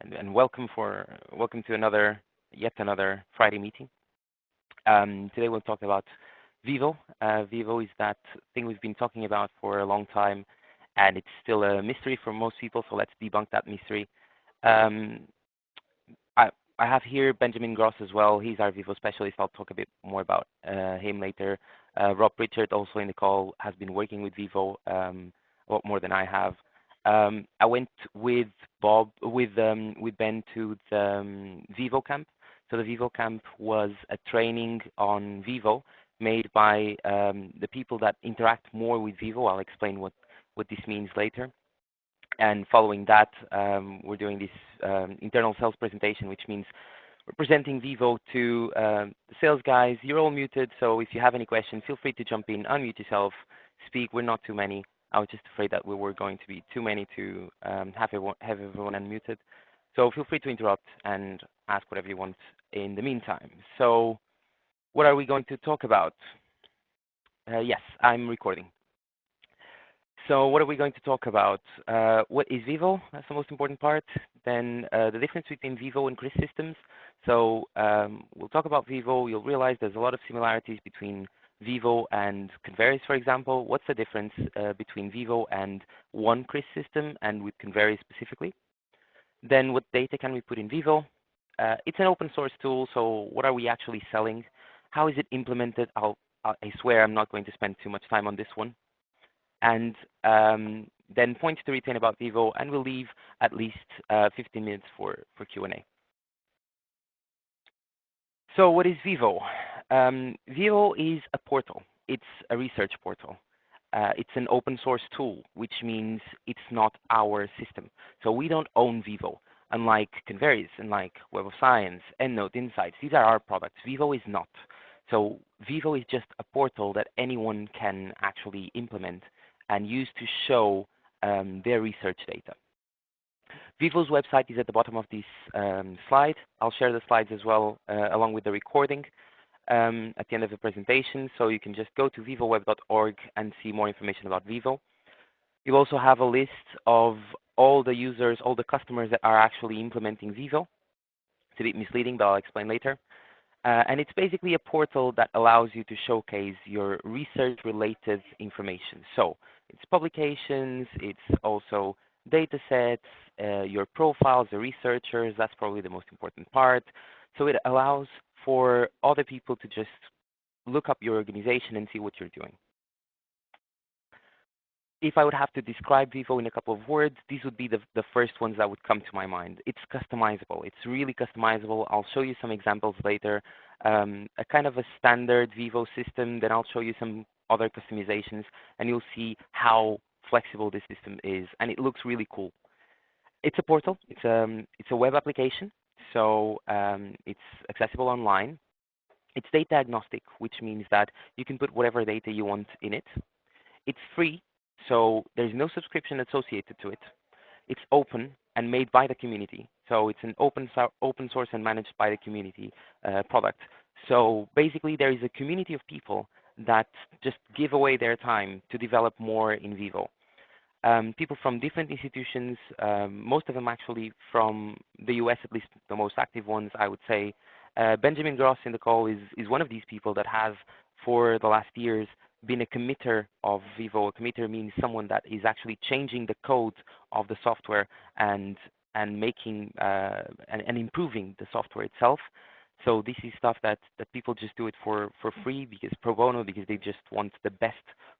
and welcome to yet another Friday meeting. Today we'll talk about VIVO. VIVO is that thing we've been talking about for a long time, and it's still a mystery for most people. So let's debunk that mystery. Um, I, I have here Benjamin Gross as well. He's our VIVO specialist. I'll talk a bit more about him later. Rob Pritchard, also in the call, has been working with VIVO a lot more than I have. I went with Ben to the VIVO camp. So the VIVO camp was a training on VIVO made by the people that interact more with VIVO. I'll explain what this means later. And following that, we're doing this internal sales presentation, which means we're presenting VIVO to the sales guys. You're all muted, so if you have any questions, feel free to jump in, unmute yourself, speak. We're not too many. I was just afraid that we were going to be too many to have everyone unmuted. So feel free to interrupt and ask whatever you want in the meantime. So what are we going to talk about? Yes, I'm recording. So what are we going to talk about? What is VIVO? That's the most important part. Then the difference between VIVO and CRIS systems. So we'll talk about VIVO. You'll realize there's a lot of similarities between VIVO and Converis, for example. What's the difference between VIVO and one CRIS system and with Converis specifically? Then what data can we put in VIVO? It's an open source tool, so what are we actually selling? How is it implemented? I swear I'm not going to spend too much time on this one. And then points to retain about VIVO, and we'll leave at least 15 minutes for Q&A. So what is VIVO? VIVO is a portal. It's a research portal. It's an open source tool, which means it's not our system. So we don't own VIVO, unlike Converis, unlike Web of Science, EndNote, Insights. These are our products. VIVO is not. So VIVO is just a portal that anyone can actually implement and use to show their research data. VIVO's website is at the bottom of this slide. I'll share the slides as well along with the recording at the end of the presentation. So you can just go to vivoweb.org and see more information about VIVO. You'll also have a list of all the users, all the customers that are actually implementing VIVO. It's a bit misleading, but I'll explain later. And it's basically a portal that allows you to showcase your research-related information. So it's publications, it's also data sets, your profiles, the researchers. That's probably the most important part. So it allows for other people to just look up your organization and see what you're doing. If I would have to describe VIVO in a couple of words, these would be the first ones that would come to my mind. It's customizable. It's really customizable. I'll show you some examples later. A kind of a standard VIVO system, then I'll show you some other customizations, and you'll see how flexible this system is, and it looks really cool. It's a portal. It's a web application, so it's accessible online. It's data agnostic, which means that you can put whatever data you want in it. It's free. So there's no subscription associated to it. It's open and made by the community. So it's an open source and managed by the community product. So basically there is a community of people that just give away their time to develop more in VIVO. People from different institutions, most of them actually from the US, at least the most active ones, I would say. Benjamin Gross in the call is one of these people that has, for the last years, been a committer of VIVO. A committer means someone that is actually changing the code of the software and making and improving the software itself. So this is stuff that people just do it for free, because pro bono, because they just want the best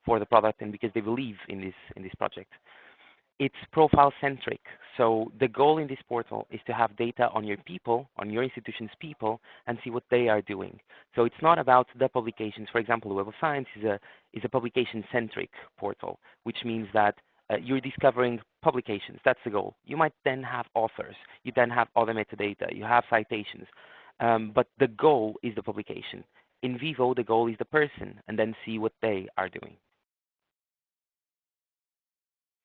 for the product and because they believe in this project. It's profile centric. So the goal in this portal is to have data on your people, on your institution's people, and see what they are doing. So it's not about the publications. For example, the Web of Science is a publication centric portal, which means that you're discovering publications. That's the goal. You might then have authors. You then have other metadata. You have citations. But the goal is the publication. In VIVO, the goal is the person, and then see what they are doing.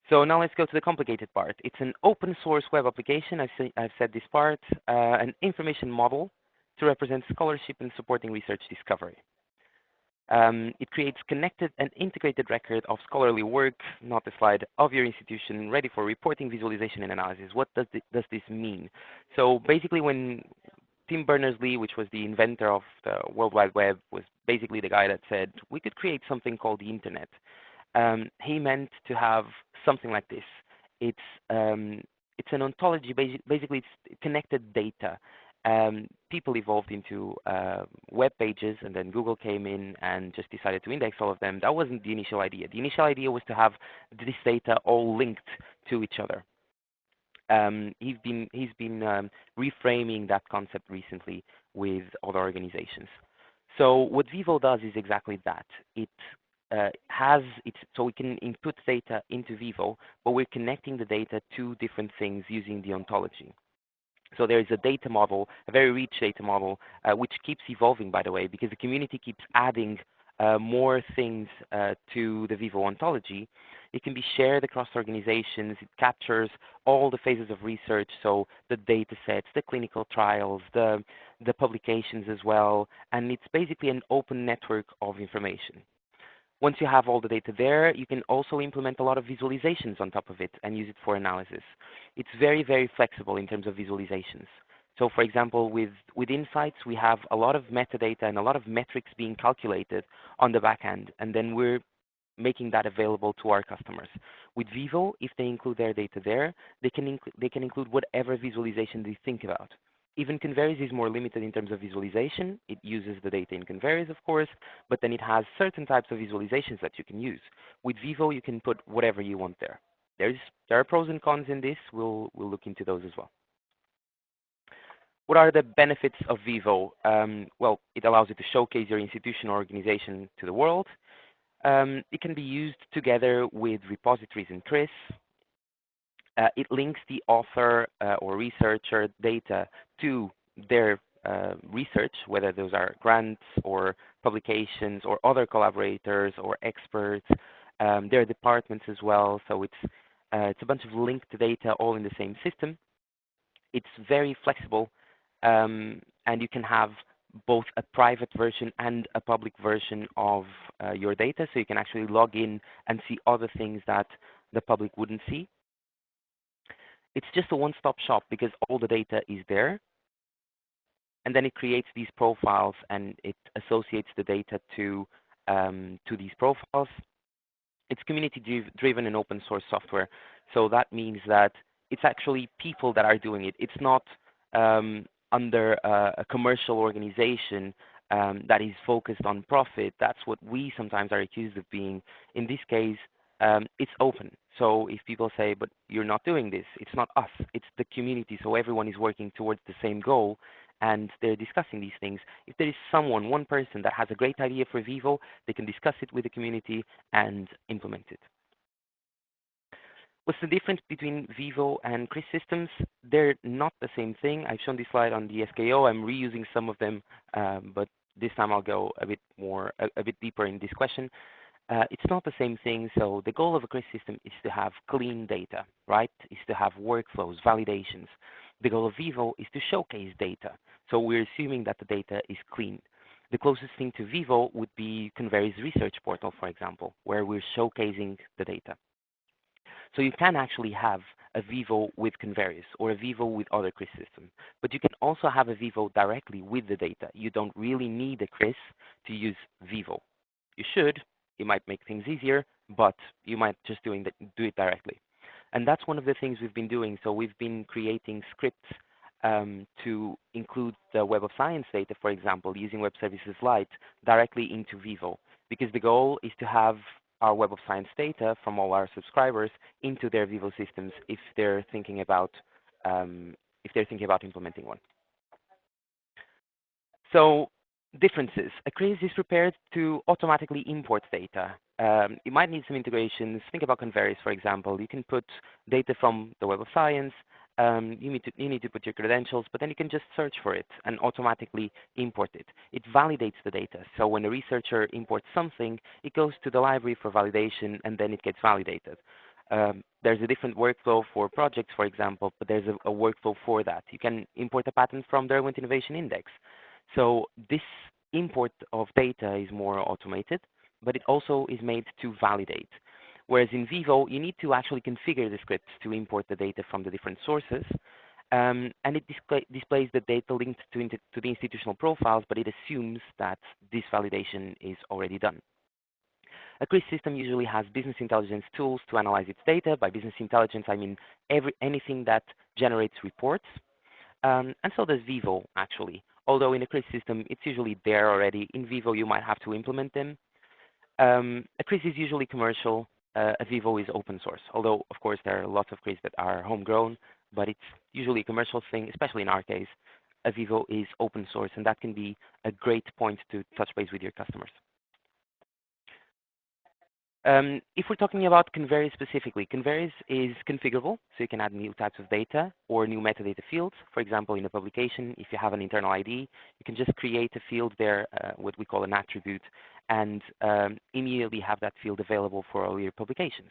So now let's go to the complicated part. It's an open source web application. I've said this part, an information model to represent scholarship and supporting research discovery. It creates connected and integrated record of scholarly work, not a slide, of your institution, ready for reporting, visualization, and analysis. What does this mean? So basically, when Tim Berners-Lee, which was the inventor of the World Wide Web, was basically the guy that said we could create something called the internet. He meant to have something like this. It's um, it's an ontology. Basically, it's connected data. People evolved into web pages, and then Google came in and just decided to index all of them. That wasn't the initial idea. The initial idea was to have this data all linked to each other. He's been reframing that concept recently with other organizations. So what Vivo does is exactly that. It so we can input data into Vivo, but we're connecting the data to different things using the ontology. So there is a data model, a very rich data model, which keeps evolving, by the way, because the community keeps adding more things to the Vivo ontology. It can be shared across organizations. It captures all the phases of research, so the data sets, the clinical trials, the publications as well, and it's basically an open network of information. Once you have all the data there, you can also implement a lot of visualizations on top of it and use it for analysis. It's very, very flexible in terms of visualizations. So for example, with Insights, we have a lot of metadata and a lot of metrics being calculated on the back end, and then we're making that available to our customers. With Vivo, if they include their data there, they can include whatever visualization they think about. Even Converis is more limited in terms of visualization. It uses the data in Converis, of course, but then it has certain types of visualizations that you can use. With Vivo, you can put whatever you want there. There are pros and cons in this. We'll look into those as well. What are the benefits of Vivo? Well, it allows you to showcase your institution or organization to the world. It can be used together with repositories in CRIS. It links the author or researcher data to their research, whether those are grants or publications or other collaborators or experts. There are departments as well, so it's a bunch of linked data all in the same system. It's very flexible, and you can have both a private version and a public version of your data, so you can actually log in and see other things that the public wouldn't see. It's just a one-stop shop because all the data is there, and then it creates these profiles and it associates the data to these profiles. It's community-driven and open source software, so that means that it's actually people that are doing it. It's not under a commercial organization that is focused on profit. That's what we sometimes are accused of being. In this case, it's open. So if people say, but you're not doing this, it's not us, it's the community. So everyone is working towards the same goal and they're discussing these things. If there is someone, one person that has a great idea for Vivo, they can discuss it with the community and implement it. What's the difference between Vivo and CRIS systems? They're not the same thing. I've shown this slide on the SKO. I'm reusing some of them, but this time I'll go a bit deeper in this question. It's not the same thing. So the goal of a CRIS system is to have clean data, right? Is to have workflows, validations. The goal of Vivo is to showcase data. So we're assuming that the data is clean. The closest thing to Vivo would be Converis Research Portal, for example, where we're showcasing the data. So you can actually have a Vivo with Converis or a Vivo with other CRIS systems, but you can also have a Vivo directly with the data. You don't really need a CRIS to use Vivo. You should. It might make things easier, but you might just do it directly. And that's one of the things we've been doing. So we've been creating scripts to include the Web of Science data, for example, using Web Services Lite directly into Vivo, because the goal is to have our Web of Science data from all our subscribers into their Vivo systems if they're thinking about implementing one. So differences. A CRIS is prepared to automatically import data. It might need some integrations. Think about Converis, for example. You can put data from the Web of Science. You need to put your credentials, but then you can just search for it and automatically import it. It validates the data. So when a researcher imports something, it goes to the library for validation, and then it gets validated. There's a different workflow for projects, for example, but there's a workflow for that. You can import a patent from the Erwent Innovation Index. So this import of data is more automated, but it also is made to validate. Whereas in VIVO, you need to actually configure the scripts to import the data from the different sources, and it displays the data linked to the institutional profiles, but it assumes that this validation is already done. A CRIS system usually has business intelligence tools to analyze its data. By business intelligence, I mean anything that generates reports, and so does VIVO, actually. Although in a CRIS system, it's usually there already. In VIVO, you might have to implement them. A CRIS is usually commercial. A VIVO is open source, although, of course, there are lots of CRIS that are homegrown, but it's usually a commercial thing, especially in our case. A VIVO is open source, and that can be a great point to touch base with your customers. If we're talking about Converis specifically, Converis is configurable, so you can add new types of data or new metadata fields. For example, in a publication, if you have an internal ID, you can just create a field there, what we call an attribute, and immediately have that field available for all your publications.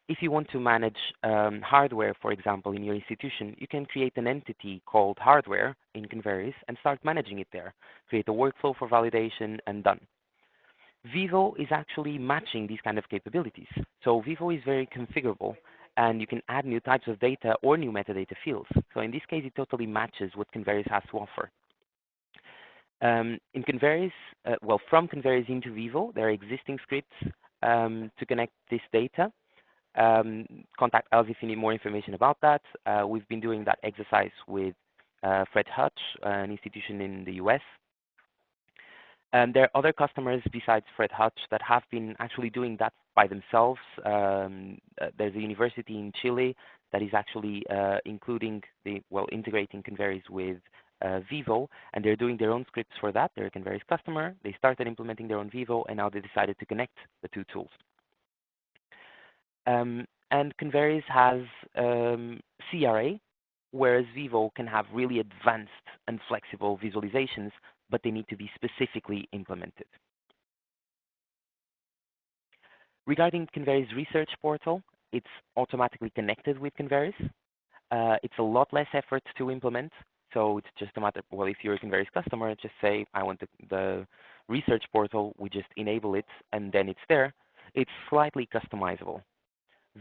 If you want to manage hardware, for example, in your institution, you can create an entity called hardware in Converis and start managing it there. Create a workflow for validation and done. VIVO is actually matching these kind of capabilities. So VIVO is very configurable, and you can add new types of data or new metadata fields. So in this case, it totally matches what Converis has to offer. In Converis, from Converis into VIVO, there are existing scripts to connect this data. Contact us if you need more information about that. We've been doing that exercise with Fred Hutch, an institution in the US. There are other customers besides Fred Hutch that have been actually doing that by themselves. There's a university in Chile that is actually integrating Converis with VIVO, and they're doing their own scripts for that. They're a Converis customer. They started implementing their own VIVO, and now they decided to connect the two tools. And Converis has CRA, whereas VIVO can have really advanced and flexible visualizations, but they need to be specifically implemented. Regarding Converis Research Portal, it's automatically connected with Converis. It's a lot less effort to implement, so it's just a matter, well, if you're a Converis customer, just say, I want the Research Portal, we just enable it, and then it's there. It's slightly customizable.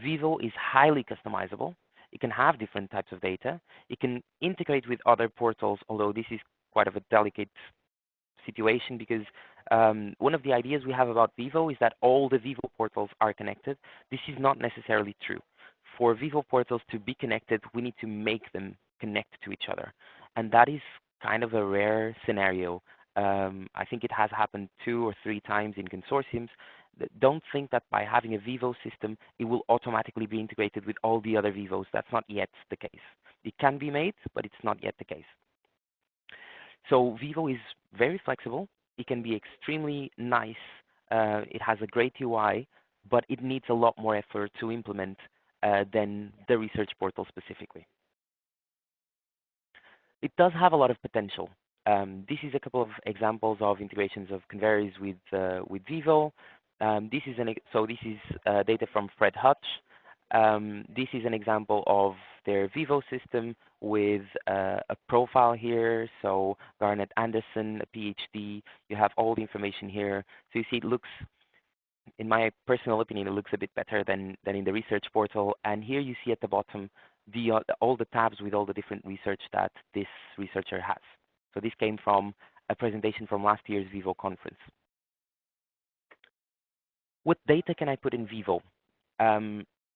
VIVO is highly customizable. It can have different types of data. It can integrate with other portals, although this is quite of a delicate situation because one of the ideas we have about VIVO is that all the VIVO portals are connected. This is not necessarily true. For VIVO portals to be connected, we need to make them connect to each other. And that is kind of a rare scenario. I think it has happened 2 or 3 times in consortiums. Don't think that by having a VIVO system, it will automatically be integrated with all the other VIVOs. That's not yet the case. It can be made, but it's not yet the case. So VIVO is very flexible. It can be extremely nice. It has a great UI, but it needs a lot more effort to implement than the research portal specifically. It does have a lot of potential. This is a couple of examples of integrations of Converis with VIVO. This is data from Fred Hutch. This is an example of their VIVO system with a profile here. So Garnet Anderson, a PhD. You have all the information here. So you see it looks, in my personal opinion, it looks a bit better than in the research portal. And here you see at the bottom all the tabs with all the different research that this researcher has. So this came from a presentation from last year's VIVO conference. What data can I put in VIVO?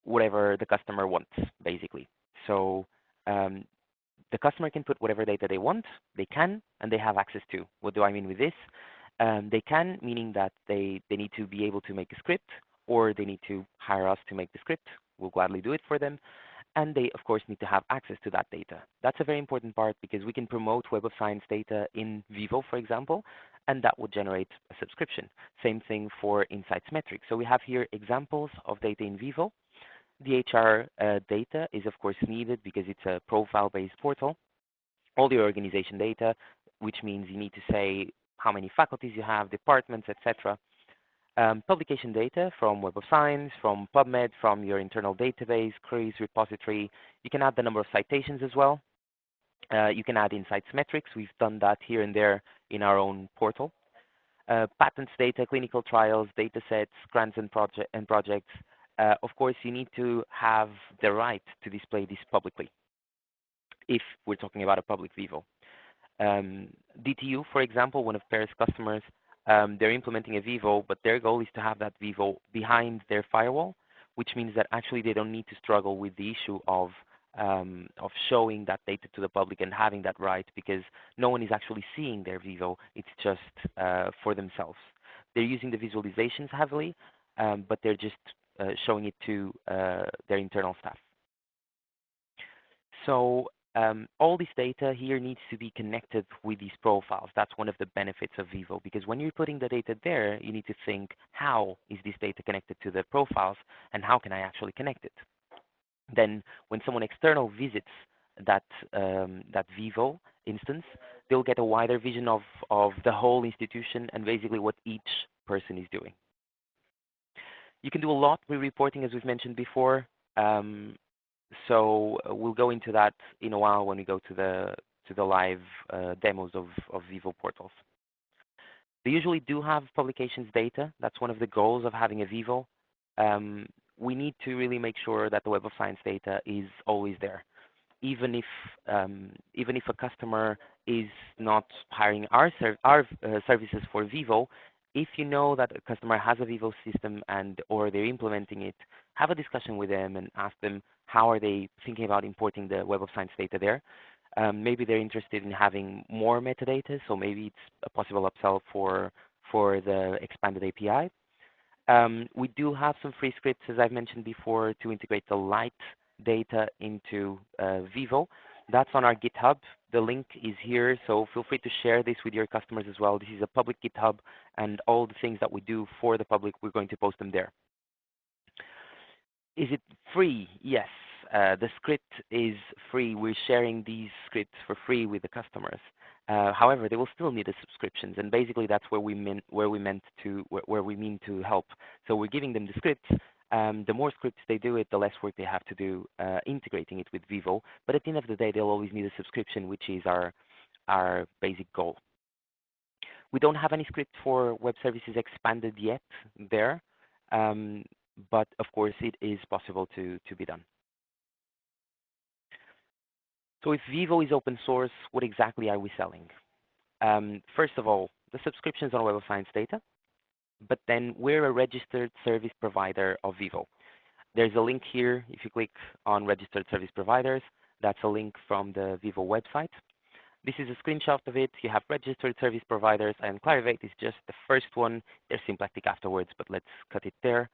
Whatever the customer wants, basically. So the customer can put whatever data they want, they can, and they have access to. What do I mean with this? They can, meaning that they need to be able to make a script, or they need to hire us to make the script. We'll gladly do it for them. And they, of course, need to have access to that data. That's a very important part because we can promote Web of Science data in VIVO, for example, and that would generate a subscription. Same thing for Insights Metrics. So we have here examples of data in VIVO. The HR data is, of course, needed because it's a profile-based portal. All the organization data, which means you need to say how many faculties you have, departments, etc. Publication data from Web of Science, from PubMed, from your internal database, queries, repository. You can add the number of citations as well. You can add Insights Metrics. We've done that here and there in our own portal. patents data, clinical trials, data sets, grants and projects. Of course, you need to have the right to display this publicly if we're talking about a public Vivo. Um, DTU, for example, one of Paris customers, they're implementing a Vivo, but their goal is to have that Vivo behind their firewall, which means that actually they don't need to struggle with the issue of showing that data to the public and having that right, because no one is actually seeing their Vivo. It's just for themselves. They're using the visualizations heavily, but they're just showing it to their internal staff. So all this data here needs to be connected with these profiles. That's one of the benefits of VIVO, because when you're putting the data there, you need to think, how is this data connected to the profiles, and how can I actually connect it? Then when someone external visits that, that VIVO instance, they'll get a wider vision of the whole institution and basically what each person is doing. You can do a lot with reporting, as we've mentioned before. So we'll go into that in a while when we go to the live demos of Vivo portals. They usually do have publications data. That's one of the goals of having a Vivo. We need to really make sure that the Web of Science data is always there. Even if a customer is not hiring our services for Vivo, if you know that a customer has a Vivo system or they're implementing it, have a discussion with them and ask them how are they thinking about importing the Web of Science data there. Maybe they're interested in having more metadata, so maybe it's a possible upsell for the expanded API. We do have some free scripts, as I've mentioned before, to integrate the light data into Vivo. That's on our GitHub. The link is here, so feel free to share this with your customers as well. This is a public GitHub, and all the things that we do for the public, we're going to post them there. Is it free? Yes. The script is free. We're sharing these scripts for free with the customers. However, they will still need the subscriptions, and basically that's where we mean to help. So we're giving them the scripts. The more scripts they do it, the less work they have to do integrating it with Vivo. But at the end of the day, they'll always need a subscription, which is our basic goal. We don't have any script for web services expanded yet there, but of course it is possible to be done. So if Vivo is open source, what exactly are we selling? First of all, the subscriptions on Web of Science data, but then we're a registered service provider of Vivo. There's a link here. If you click on registered service providers, that's a link from the Vivo website. This is a screenshot of it. You have registered service providers, and Clarivate is just the first one. There's Symplectic afterwards, but let's cut it there.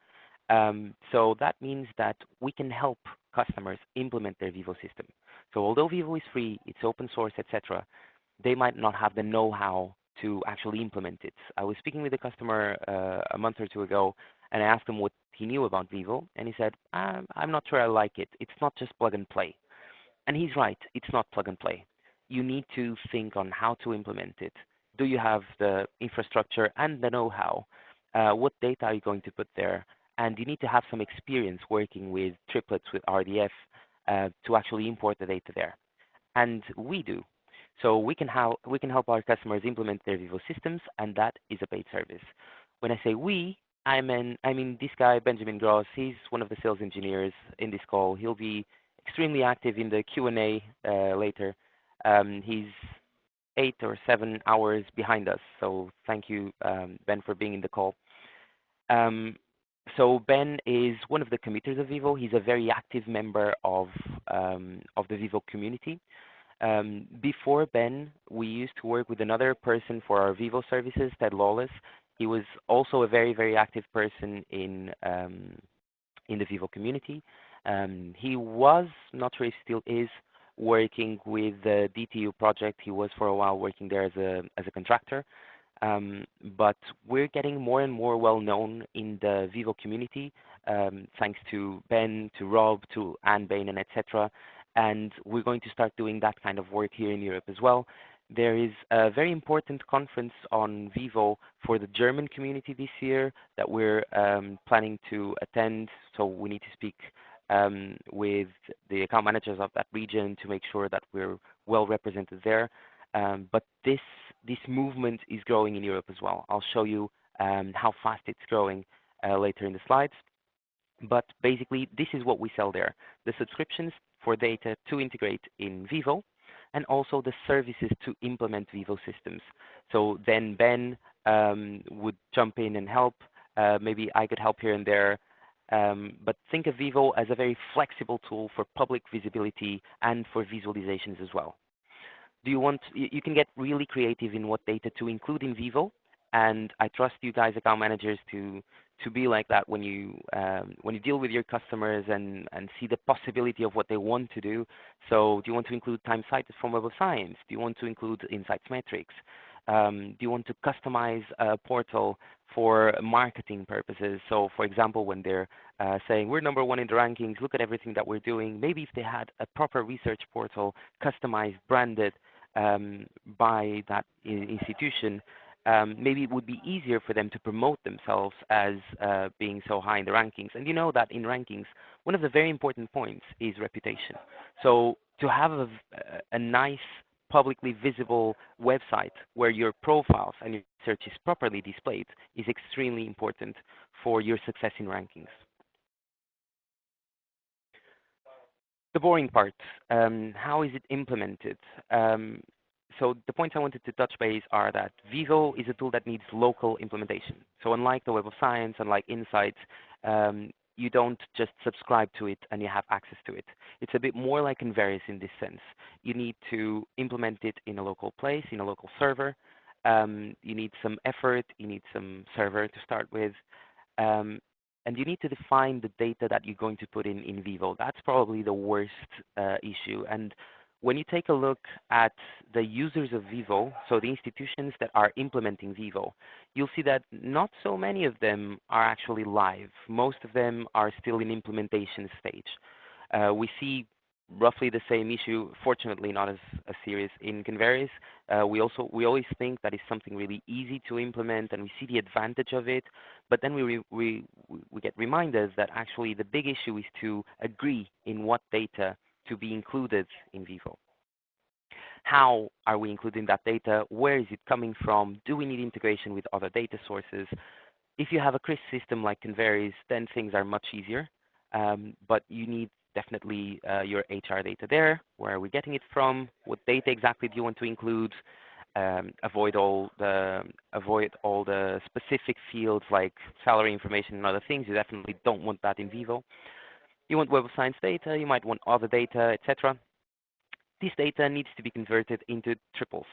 So that means that we can help customers implement their Vivo system. So although Vivo is free, it's open source, etc., they might not have the know-how to actually implement it. I was speaking with a customer a month or two ago, and I asked him what he knew about Vivo, and he said, I'm not sure I like it. It's not just plug and play. And he's right, it's not plug and play. You need to think on how to implement it. Do you have the infrastructure and the know-how? What data are you going to put there? And you need to have some experience working with triplets with RDF to actually import the data there. And we do. So we can help our customers implement their Vivo systems, and that is a paid service. When I say we, I mean this guy, Benjamin Gross. He's one of the sales engineers in this call. He'll be extremely active in the Q&A later. He's 8 or 7 hours behind us, so thank you, Ben, for being in the call. So Ben is one of the committers of Vivo. He's a very active member of the Vivo community. Before Ben, we used to work with another person for our Vivo services, Ted Lawless. He was also a very, very active person in the Vivo community. He was, not sure if still is, working with the DTU project. He was for a while working there as a contractor. But we're getting more and more well known in the Vivo community, thanks to Ben, to Rob, to Anne Bain, and etc. And we're going to start doing that kind of work here in Europe as well. There is a very important conference on Vivo for the German community this year that we're planning to attend. So we need to speak with the account managers of that region to make sure that we're well represented there. But this movement is growing in Europe as well. I'll show you how fast it's growing later in the slides. But basically, this is what we sell there: the subscriptions for data to integrate in VIVO, and also the services to implement VIVO systems. So then Ben would jump in and help. Maybe I could help here and there. But think of VIVO as a very flexible tool for public visibility and for visualizations as well. Do you want, you can get really creative in what data to include in VIVO, and I trust you guys, account managers, to be like that when you deal with your customers and see the possibility of what they want to do. So do you want to include time cited from Web of Science? Do you want to include insights metrics? Do you want to customize a portal for marketing purposes? So for example, when they're saying we're number one in the rankings, look at everything that we're doing. Maybe if they had a proper research portal, customized, branded by that institution, maybe it would be easier for them to promote themselves as being so high in the rankings. And you know that in rankings, one of the very important points is reputation. So to have a nice, publicly visible website where your profiles and your research is properly displayed is extremely important for your success in rankings. The boring part, how is it implemented? So the points I wanted to touch base are that VIVO is a tool that needs local implementation. So unlike the Web of Science, unlike Insights, you don't just subscribe to it and you have access to it. It's a bit more like Converis in this sense. You need to implement it in a local place, in a local server. You need some effort, you need some server to start with. And you need to define the data that you're going to put in VIVO. That's probably the worst issue. And when you take a look at the users of VIVO, so the institutions that are implementing VIVO, you'll see that not so many of them are actually live. Most of them are still in implementation stage. We see roughly the same issue, fortunately not as serious in Converis. We always think that it's something really easy to implement and we see the advantage of it, but then we get reminders that actually the big issue is to agree in what data to be included in VIVO. How are we including that data? Where is it coming from? Do we need integration with other data sources? If you have a CRIS system like Converis, then things are much easier, but you need definitely your HR data there. Where are we getting it from? What data exactly do you want to include? Avoid all the specific fields like salary information and other things. You definitely don't want that in VIVO. You want Web of Science data. You might want other data, etc. This data needs to be converted into triples.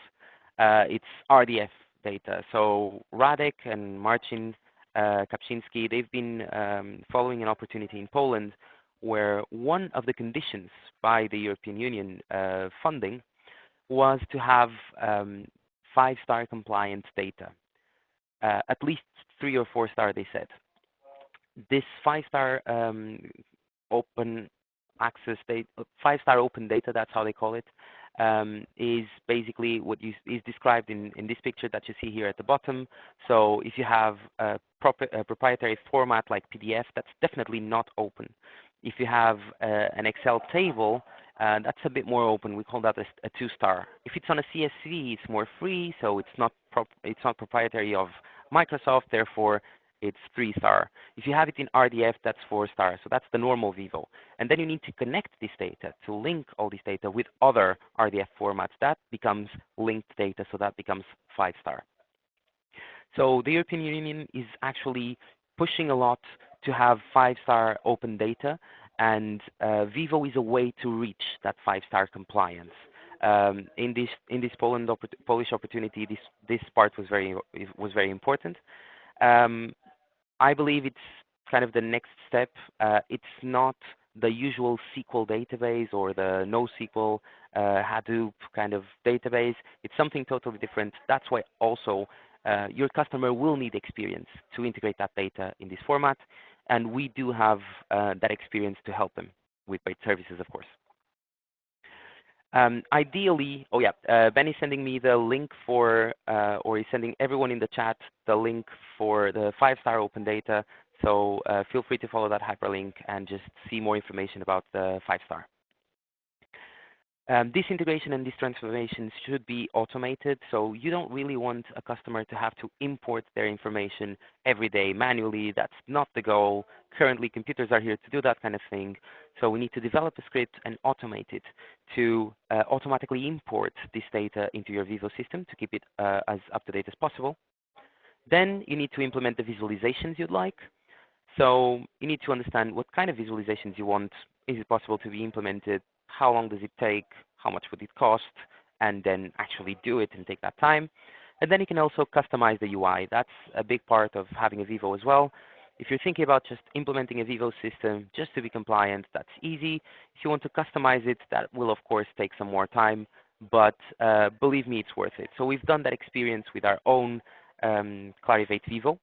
It's RDF data. So Radek and Marcin Kapczynski, they've been following an opportunity in Poland where one of the conditions by the European Union funding was to have 5-star compliant data, at least 3 or 4-star, they said. This 5-star open access data, 5-star open data, that's how they call it, is basically what is described in this picture that you see here at the bottom. So if you have a proprietary format like PDF, that's definitely not open. If you have an Excel table, that's a bit more open. We call that a 2-star. If it's on a CSV, it's more free, so it's not proprietary of Microsoft, therefore it's 3-star. If you have it in RDF, that's 4-star. So that's the normal VIVO. And then you need to connect this data to link all this data with other RDF formats. That becomes linked data, so that becomes 5-star. So the European Union is actually pushing a lot to have 5-star open data, and VIVO is a way to reach that 5-star compliance. In this Polish opportunity, this part was very important. I believe it's kind of the next step. It's not the usual SQL database or the NoSQL Hadoop kind of database. It's something totally different. That's why also your customer will need experience to integrate that data in this format, and we do have that experience to help them with great services, of course. Ideally, Ben is sending me the link for, or he's sending everyone in the chat the link for the 5-star open data. So feel free to follow that hyperlink and just see more information about the 5-star. This integration and these transformations should be automated, so you don't really want a customer to have to import their information every day manually. That's not the goal. Currently, computers are here to do that kind of thing, so we need to develop a script and automate it to automatically import this data into your Vivo system to keep it as up-to-date as possible. Then you need to implement the visualizations you'd like. So you need to understand what kind of visualizations you want. Is it possible to be implemented? How long does it take? How much would it cost? And then actually do it and take that time. And then you can also customize the UI. That's a big part of having a Vivo as well. If you're thinking about just implementing a Vivo system just to be compliant, that's easy. If you want to customize it, that will of course take some more time, but believe me, it's worth it. So we've done that experience with our own Clarivate Vivo.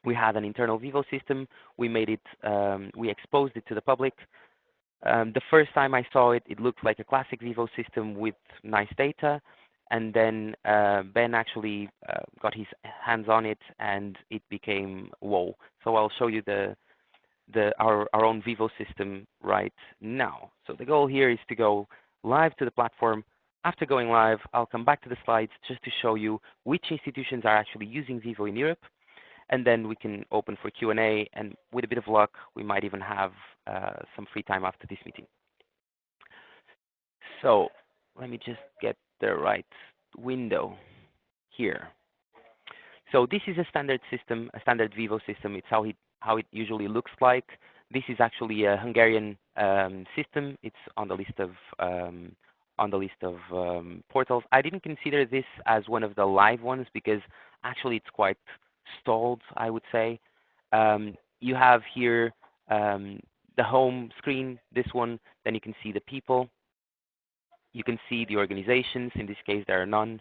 We had an internal Vivo system. We made it, we exposed it to the public. The first time I saw it, it looked like a classic Vivo system with nice data. And then Ben actually got his hands on it, and it became whoa. So I'll show you our own Vivo system right now. So the goal here is to go live to the platform. After going live, I'll come back to the slides just to show you which institutions are actually using Vivo in Europe. And then we can open for Q&A, and with a bit of luck, we might even have some free time after this meeting. So let me just get the right window here. So this is a standard system, a standard Vivo system. It's how it usually looks like. This is actually a Hungarian system. It's on the list of portals. I didn't consider this as one of the live ones because actually it's quite stalled, I would say. You have here the home screen, this one. Then you can see the people. You can see the organizations. In this case, there are none.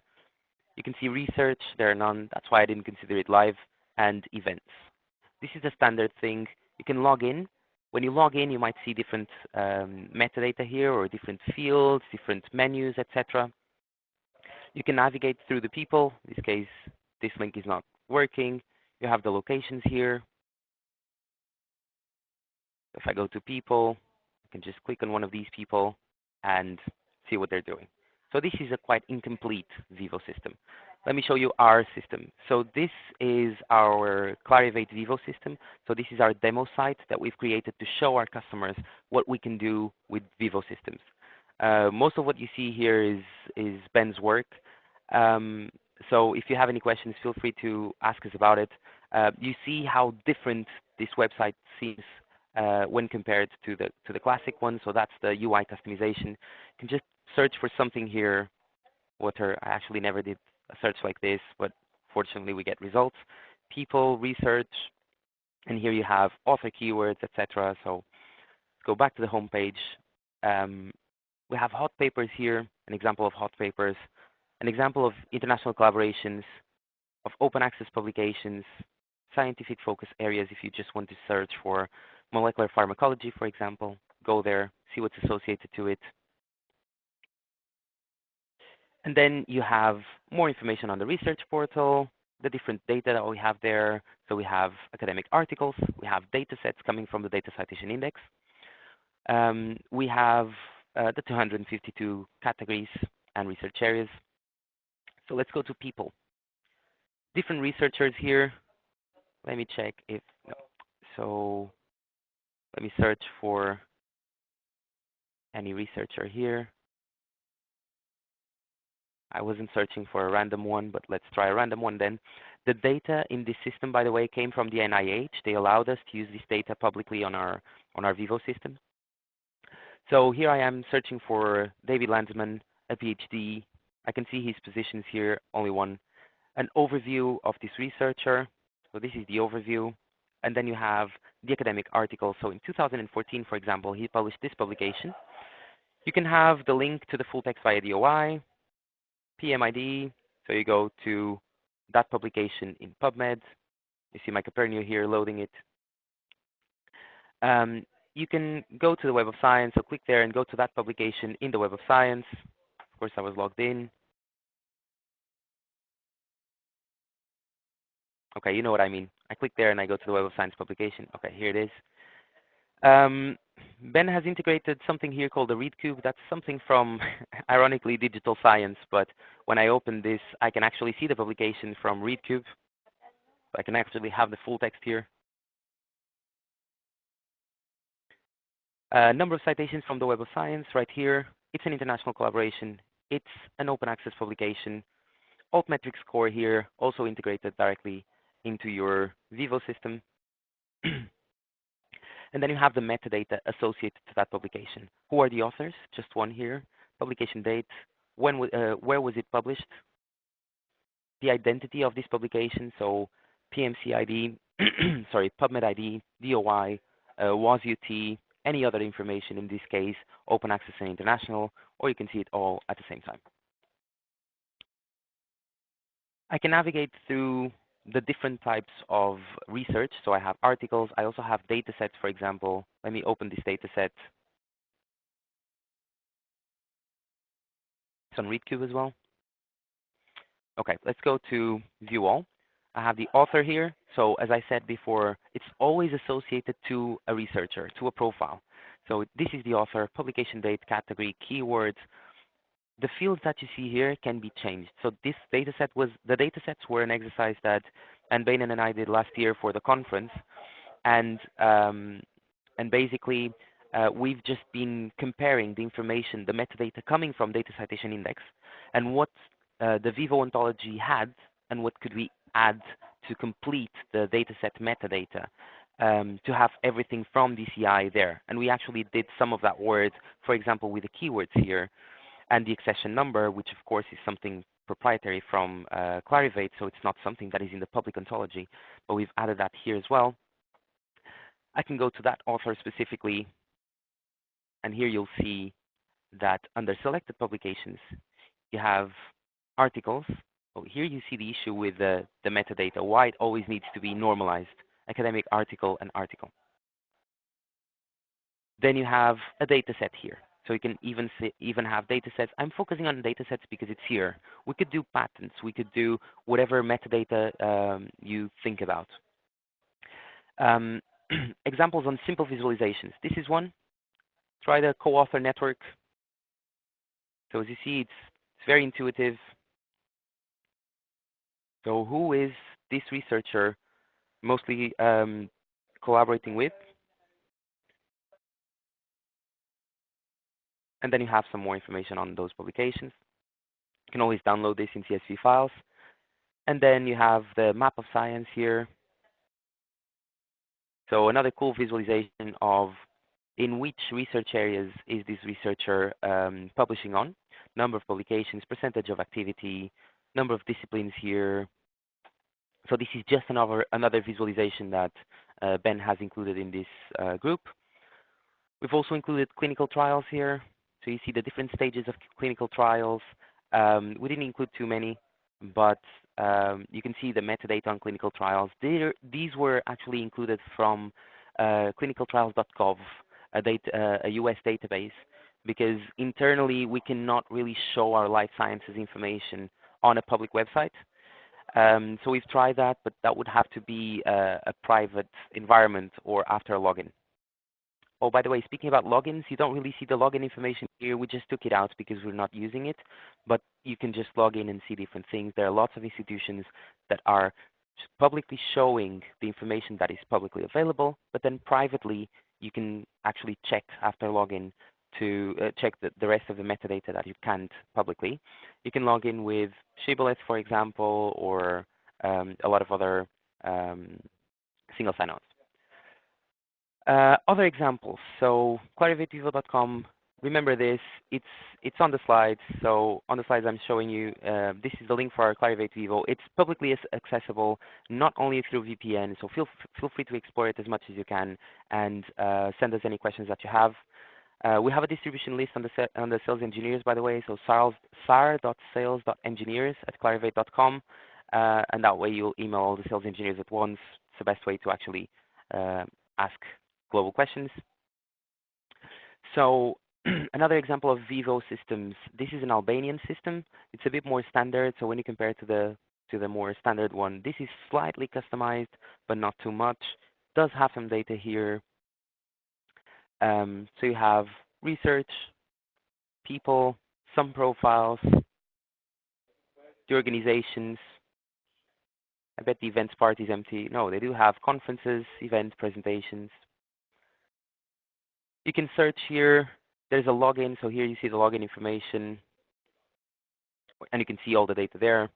You can see research, there are none. That's why I didn't consider it live. And events. This is a standard thing. You can log in. When you log in, you might see different metadata here, or different fields, different menus, etc. You can navigate through the people. In this case, this link is not working. You have the locations here. If I go to people, I can just click on one of these people and see what they're doing. So this is a quite incomplete Vivo system. Let me show you our system. So this is our Clarivate Vivo system. So this is our demo site that we've created to show our customers what we can do with Vivo systems. Most of what you see here is Ben's work. So if you have any questions, feel free to ask us about it. You see how different this website seems when compared to the classic one. So that's the UI customization. You can just search for something here. Water. I actually never did a search like this, but fortunately we get results. People, research, and here you have author keywords, etc. So let's go back to the home page. We have hot papers here, an example of hot papers, an example of international collaborations, of open access publications, scientific focus areas. If you just want to search for molecular pharmacology, for example, go there, see what's associated to it. And then you have more information on the research portal, the different data that we have there. So we have academic articles, we have data sets coming from the Data Citation Index. We have the 252 categories and research areas. So let's go to people. Different researchers here. Let me check if, no. So let me search for any researcher here. I wasn't searching for a random one, but let's try a random one then. The data in this system, by the way, came from the NIH. They allowed us to use this data publicly on our Vivo system. So here I am searching for David Landsman, a PhD. I can see his positions here, only one. An overview of this researcher. So this is the overview. And then you have the academic article. So in 2014, for example, he published this publication. You can have the link to the full text via DOI, PMID. So you go to that publication in PubMed. You see my Copernicus here loading it. You can go to the Web of Science, so click there and go to that publication in the Web of Science. Of course, I was logged in. Okay, you know what I mean. I click there and I go to the Web of Science publication. Okay, here it is. Ben has integrated something here called the read cube. That's something from, ironically, digital science. But when I open this, I can actually see the publication from read cube. I can actually have the full text here. Number of citations from the Web of Science right here. It's an international collaboration. It's an open access publication. Altmetric score here, also integrated directly into your VIVO system. And then you have the metadata associated to that publication. Who are the authors? Just one here. Publication date, where was it published, the identity of this publication, so PMC ID, sorry, PubMed ID, DOI, WASUT, any other information, in this case, open access and international, or you can see it all at the same time. I can navigate through the different types of research. So I have articles. I also have data sets, for example. Let me open this data set. It's on ReadCube as well. Okay, let's go to View All. I have the author here. So as I said before, it's always associated to a researcher, to a profile. So this is the author, publication date, category, keywords. The fields that you see here can be changed. So this data set the data sets were an exercise that Anne Bainen and I did last year for the conference. And basically, we've just been comparing the information, the metadata coming from Data Citation Index, and what the VIVO ontology had, and what could we add to complete the dataset metadata to have everything from DCI there. And we actually did some of that work, for example, with the keywords here, and the accession number, which of course is something proprietary from Clarivate, so it's not something that is in the public ontology, but we've added that here as well. I can go to that author specifically, and here you'll see that under selected publications, you have articles. Oh, here you see the issue with the metadata, why it always needs to be normalized, academic article and article. Then you have a data set here. So you can even have data sets. I'm focusing on data sets because it's here. We could do patents. We could do whatever metadata you think about. Examples on simple visualizations. This is one. Try the co-author network. So as you see, it's very intuitive. So who is this researcher mostly collaborating with? And then you have some more information on those publications. You can always download this in CSV files. And then you have the map of science here. So another cool visualization of in which research areas is this researcher publishing on, number of publications, percentage of activity, number of disciplines here. So this is just another visualization that Ben has included in this group. We've also included clinical trials here. So you see the different stages of clinical trials. We didn't include too many, but you can see the metadata on clinical trials. These were actually included from clinicaltrials.gov, a US database, because internally we cannot really show our life sciences information on a public website. So we've tried that, but that would have to be a private environment or after a login. Oh, by the way, speaking about logins, you don't really see the login information here. We just took it out because we're not using it, but you can just log in and see different things. There are lots of institutions that are publicly showing the information that is publicly available, but then privately, you can actually check after login to check the rest of the metadata that you can't publicly. You can log in with Shibboleth, for example, or a lot of other single sign-ons. Other examples. So clarivatevivo.com. Remember this. It's on the slides. So on the slides I'm showing you. This is the link for our Clarivate Vivo. It's publicly accessible, not only through VPN. So feel free to explore it as much as you can and send us any questions that you have. We have a distribution list on the sales engineers, by the way. So sar.sales.engineers@clarivate.com, and that way you'll email all the sales engineers at once. It's the best way to actually ask global questions. So another example of VIVO systems. This is an Albanian system. It's a bit more standard. So when you compare it to the more standard one, this is slightly customized, but not too much. Does have some data here. So you have research, people, some profiles, the organizations. I bet the events part is empty. No, they do have conferences, events, presentations. You can search here. There's a login, so here you see the login information, and you can see all the data there.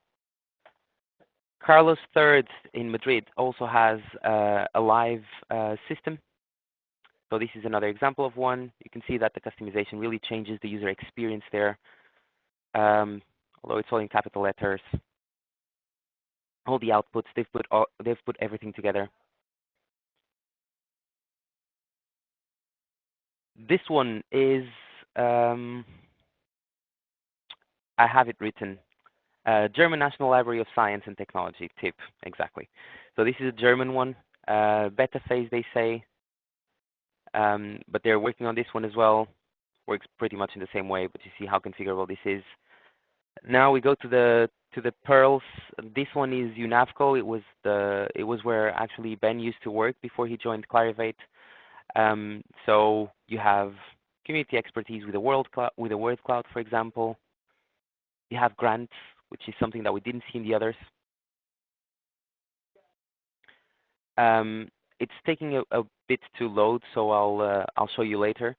Carlos III in Madrid also has a live system. So this is another example of one. You can see that the customization really changes the user experience there, although it's all in capital letters. All the outputs, they've put everything together. This one is, I have it written, German National Library of Science and Technology, TIP, exactly. So this is a German one, beta phase they say, but they're working on this one as well. Works pretty much in the same way, but you see how configurable this is. Now we go to the Pearls. This one is UNAVCO. It was where actually Ben used to work before he joined Clarivate. So you have community expertise with the Word Cloud, for example. You have grants, which is something that we didn't see in the others. It's taking a bit to load, so I'll show you later.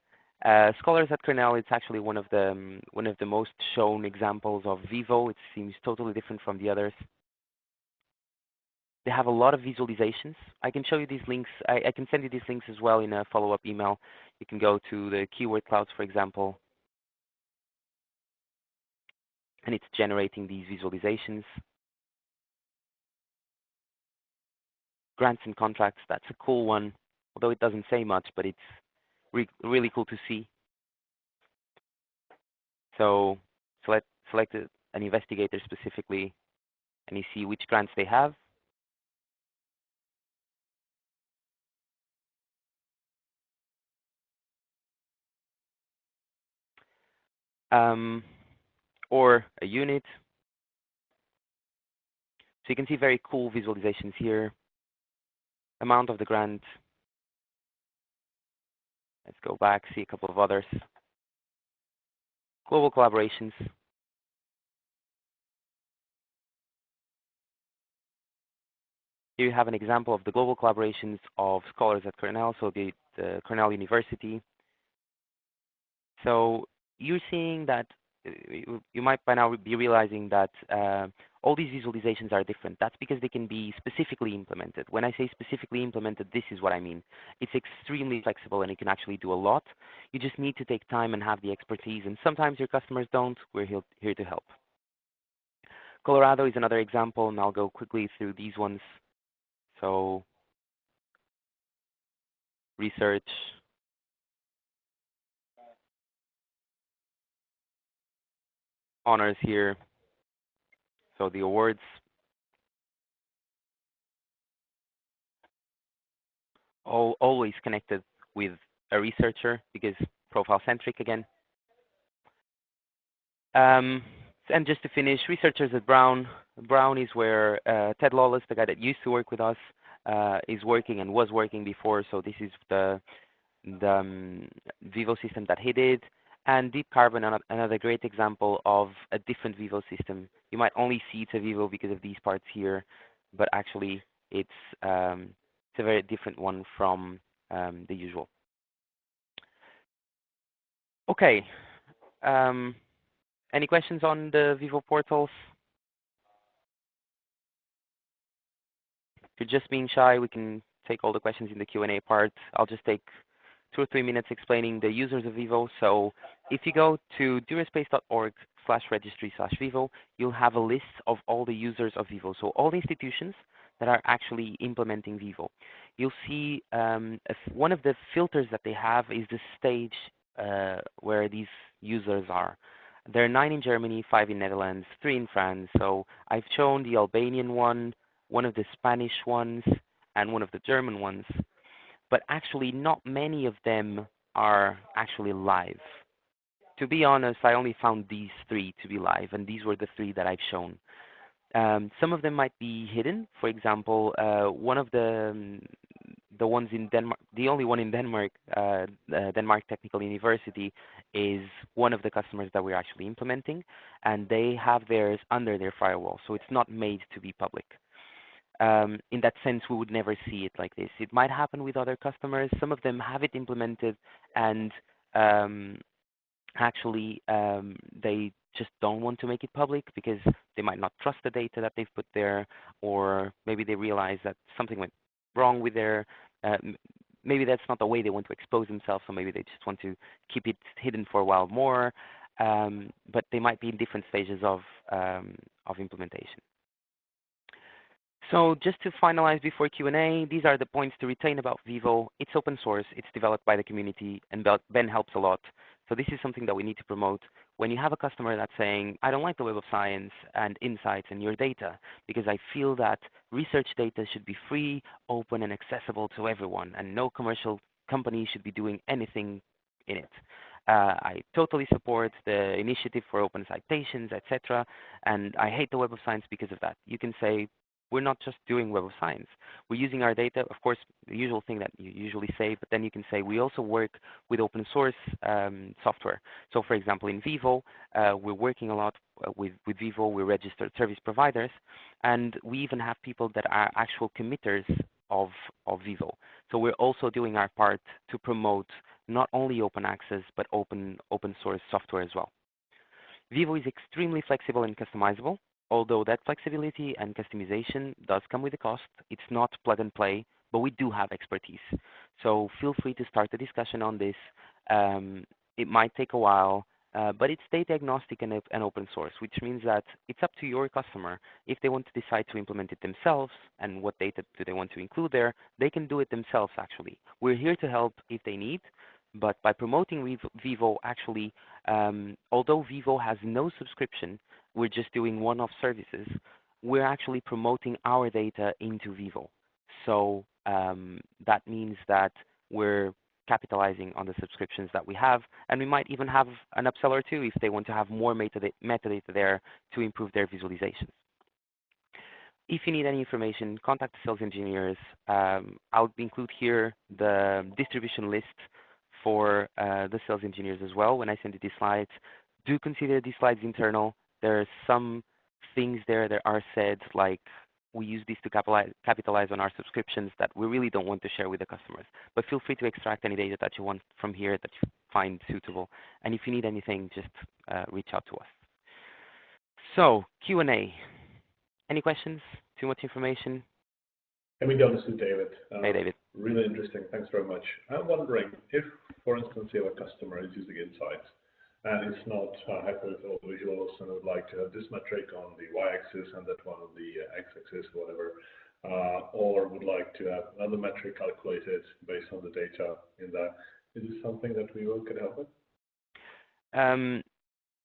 Scholars at Cornell, it's actually one of the most shown examples of VIVO. It seems totally different from the others. They have a lot of visualizations. I can show you these links. I can send you these links as well in a follow-up email. You can go to the keyword clouds, for example, and it's generating these visualizations. Grants and contracts, that's a cool one, although it doesn't say much, but it's really cool to see. So select an investigator specifically, and you see which grants they have. Or a unit. So you can see very cool visualizations here. Amount of the grant. Let's go back, see a couple of others. Global collaborations. Here you have an example of the global collaborations of scholars at Cornell, so the Cornell University. So you're seeing that you might by now be realizing that all these visualizations are different. That's because they can be specifically implemented. When I say specifically implemented, this is what I mean. It's extremely flexible and it can actually do a lot. You just need to take time and have the expertise, and sometimes your customers don't. We're here to help. Colorado is another example, and I'll go quickly through these ones. So research, honors here. So the awards, always connected with a researcher because profile centric again. And just to finish, researchers at Brown. Brown is where Ted Lawless, the guy that used to work with us, is working and was working before. So this is the VIVO system that he did. And Deep Carbon, another great example of a different VIVO system. You might only see it's a VIVO because of these parts here, but actually it's a very different one from the usual. Okay. Any questions on the VIVO portals? If you're just being shy, we can take all the questions in the Q&A part. I'll just take 2 or 3 minutes explaining the users of VIVO. So if you go to duraspace.org/registry/VIVO, you'll have a list of all the users of VIVO. So all the institutions that are actually implementing VIVO. You'll see one of the filters that they have is the stage where these users are. There are 9 in Germany, 5 in Netherlands, 3 in France. So I've shown the Albanian one of the Spanish ones, and one of the German ones. But actually not many of them are actually live. To be honest, I only found these 3 to be live, and these were the 3 that I've shown. Some of them might be hidden. For example, one of the the ones in Denmark, the only one in Denmark, Denmark Technical University, is one of the customers that we're actually implementing, and they have theirs under their firewall, so it's not made to be public. In that sense, we would never see it like this. It might happen with other customers. Some of them have it implemented, and actually they just don't want to make it public because they might not trust the data that they've put there, or maybe they realize that something went wrong with their, maybe that's not the way they want to expose themselves, so maybe they just want to keep it hidden for a while more, but they might be in different stages of implementation. So just to finalize before Q&A, these are the points to retain about VIVO. It's open source, it's developed by the community, and Ben helps a lot. So this is something that we need to promote. When you have a customer that's saying, I don't like the Web of Science and insights and your data, because I feel that research data should be free, open, and accessible to everyone, and no commercial company should be doing anything in it. I totally support the initiative for open citations, etc., and I hate the Web of Science because of that. You can say, we're not just doing Web of Science. We're using our data, of course, the usual thing that you usually say, but then you can say we also work with open source software. So for example, in VIVO, we're working a lot with VIVO, we're registered service providers, and we even have people that are actual committers of VIVO. So we're also doing our part to promote not only open access, but open source software as well. VIVO is extremely flexible and customizable. Although that flexibility and customization does come with a cost, it's not plug and play, but we do have expertise. So feel free to start the discussion on this. It might take a while, but it's data agnostic and open source, which means that it's up to your customer. If they want to decide to implement it themselves and what data do they want to include there, they can do it themselves actually. We're here to help if they need, but by promoting VIVO actually, although VIVO has no subscription, we're just doing one-off services, we're actually promoting our data into VIVO. So that means that we're capitalizing on the subscriptions that we have, and we might even have an upsell or two if they want to have more metadata there to improve their visualizations. If you need any information, contact the sales engineers. I'll include here the distribution list for the sales engineers as well when I send you these slides. Do consider these slides internal. There are some things there that are said, like we use this to capitalize on our subscriptions that we really don't want to share with the customers. But feel free to extract any data that you want from here that you find suitable. And if you need anything, just reach out to us. So, Q&A. Any questions? Too much information? Let me go to David. Hey, David. Really interesting. Thanks very much. I'm wondering if, for instance, you have a customer who's using Insights, and it's not happy with all visuals and would like to have this metric on the y-axis and that one on the x-axis, whatever, or would like to have another metric calculated based on the data in there. Is this something that we could help with?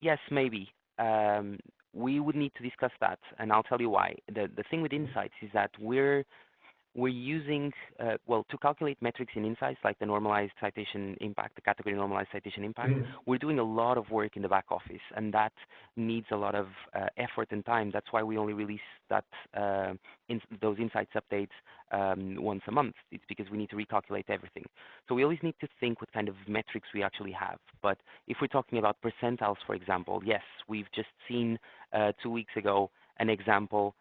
Yes, maybe. We would need to discuss that, and I'll tell you why. The thing with Insights is that we're using, to calculate metrics in Insights, like the normalized citation impact, the category normalized citation impact, we're doing a lot of work in the back office, and that needs a lot of effort and time. That's why we only release that those Insights updates once a month. It's because we need to recalculate everything. So we always need to think what kind of metrics we actually have. But if we're talking about percentiles, for example, yes, we've just seen 2 weeks ago an example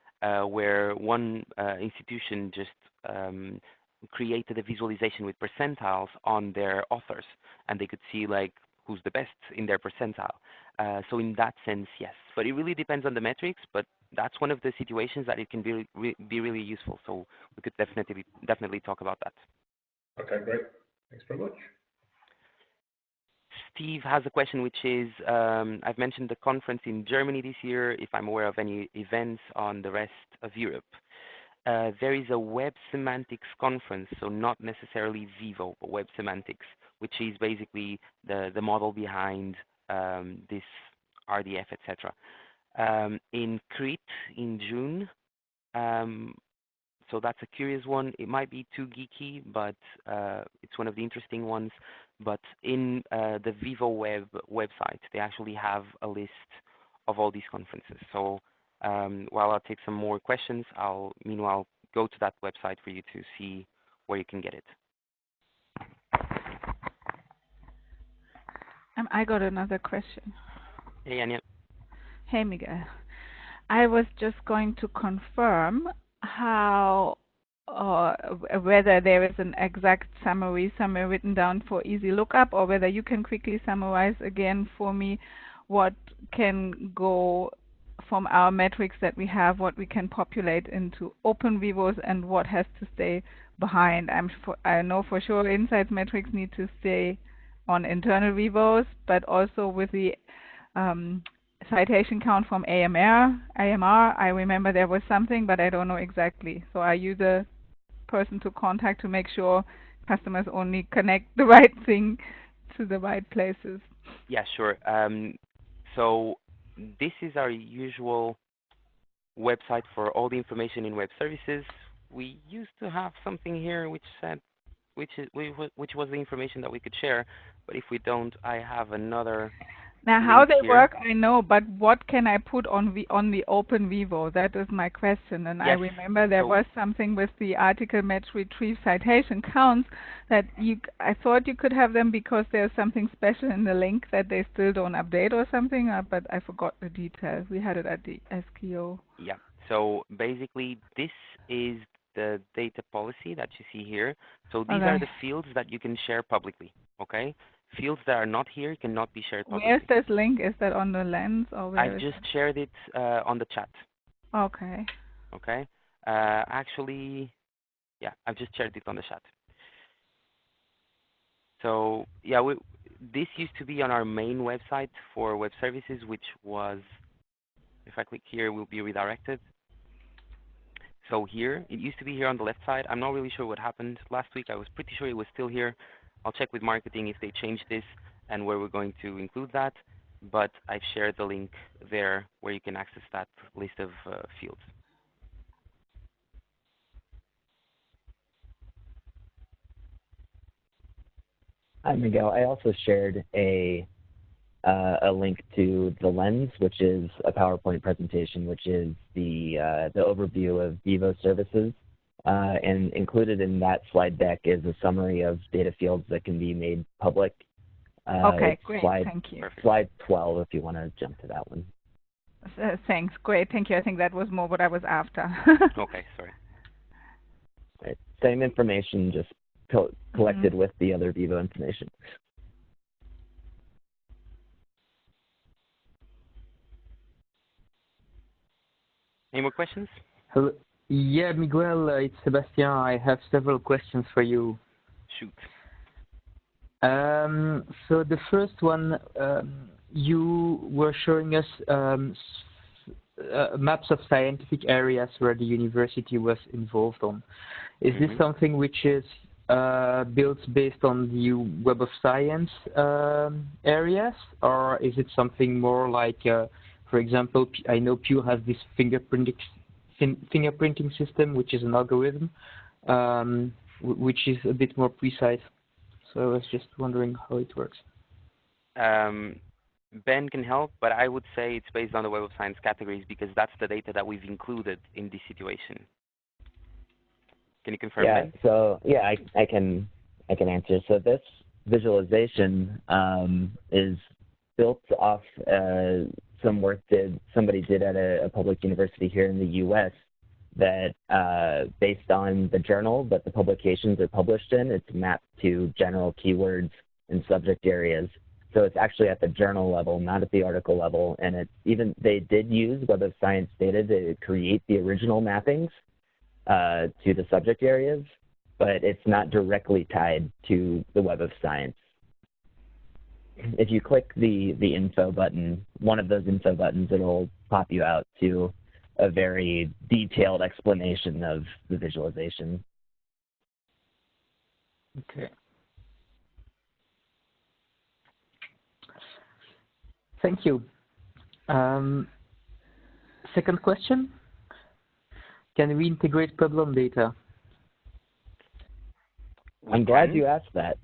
where one institution just created a visualization with percentiles on their authors, and they could see like who's the best in their percentile. So in that sense, yes, but it really depends on the metrics. But that's one of the situations that it can be really useful. So we could definitely talk about that. Okay, great. Thanks very much. Steve has a question, which is, I've mentioned the conference in Germany this year, if I'm aware of any events on the rest of Europe. There is a web semantics conference, so not necessarily VIVO, but web semantics, which is basically the model behind this RDF, etc. In Crete in June. So that's a curious one. It might be too geeky, but it's one of the interesting ones. But in the VIVO website, they actually have a list of all these conferences. So while I'll take some more questions, I'll meanwhile go to that website for you to see where you can get it. I got another question. Hey, Anya. Hey, Miguel. I was just going to confirm how whether there is an exact summary somewhere written down for easy lookup, or whether you can quickly summarize again for me what can go from our metrics that we have, what we can populate into open vivos, and what has to stay behind. I know for sure insights metrics need to stay on internal vivos, but also with the um, citation count from AMR. I remember there was something, but I don't know exactly. So are you the person to contact to make sure customers only connect the right thing to the right places? Yeah, sure. So this is our usual website for all the information in web services. We used to have something here which said which was the information that we could share, but if we don't, I have another Now, how link they here. work, I know, but what can I put on the open Vivo? That is my question. And I Yes. remember there So was something with the article match retrieve citation counts that I thought you could have them because there's something special in the link that they still don't update or something, but I forgot the details. We had it at the SKO. yeah. So basically, this is the data policy that you see here. So these are Okay. the fields that you can share publicly. Okay. Fields that are not here cannot be shared Where's publicly. this link? Is that on the lens or where I've is just it? shared it on the chat. Okay. Okay. Actually, yeah, I've just shared it on the chat. So yeah, this used to be on our main website for web services, which was, if I click here, will be redirected. So here, it used to be here on the left side. I'm not really sure what happened last week. I was pretty sure it was still here. I'll check with marketing if they changed this and where we're going to include that. But I've shared the link there where you can access that list of fields. Hi, Miguel. I also shared a link to the lens, which is a PowerPoint presentation, which is the overview of VIVO services. And included in that slide deck is a summary of data fields that can be made public. Okay, great. Thank you. Slide 12, if you want to jump to that one. Thanks. Great. Thank you. I think that was more what I was after. Okay, sorry. Right. Same information, just collected with the other VIVO information. Any more questions? Hello. Yeah, Miguel, it's Sebastian. I have several questions for you. Shoot. So the first one, you were showing us maps of scientific areas where the university was involved on. Is this something which is built based on the Web of Science areas, or is it something more like, for example, I know Pew has this fingerprinting system, which is an algorithm, which is a bit more precise. So I was just wondering how it works. Ben can help, but I would say it's based on the Web of Science categories because that's the data that we've included in this situation. Can you confirm, Ben? So yeah, I can answer. So this visualization is built off some work somebody did at a public university here in the U.S. that based on the journal that the publications are published in, it's mapped to general keywords and subject areas. So it's actually at the journal level, not at the article level. And they did use Web of Science data to create the original mappings to the subject areas, but it's not directly tied to the Web of Science. If you click the info button, one of those info buttons, it'll pop you out to a very detailed explanation of the visualization. Okay. Thank you. Second question. Can we integrate problem data? I'm glad you asked that.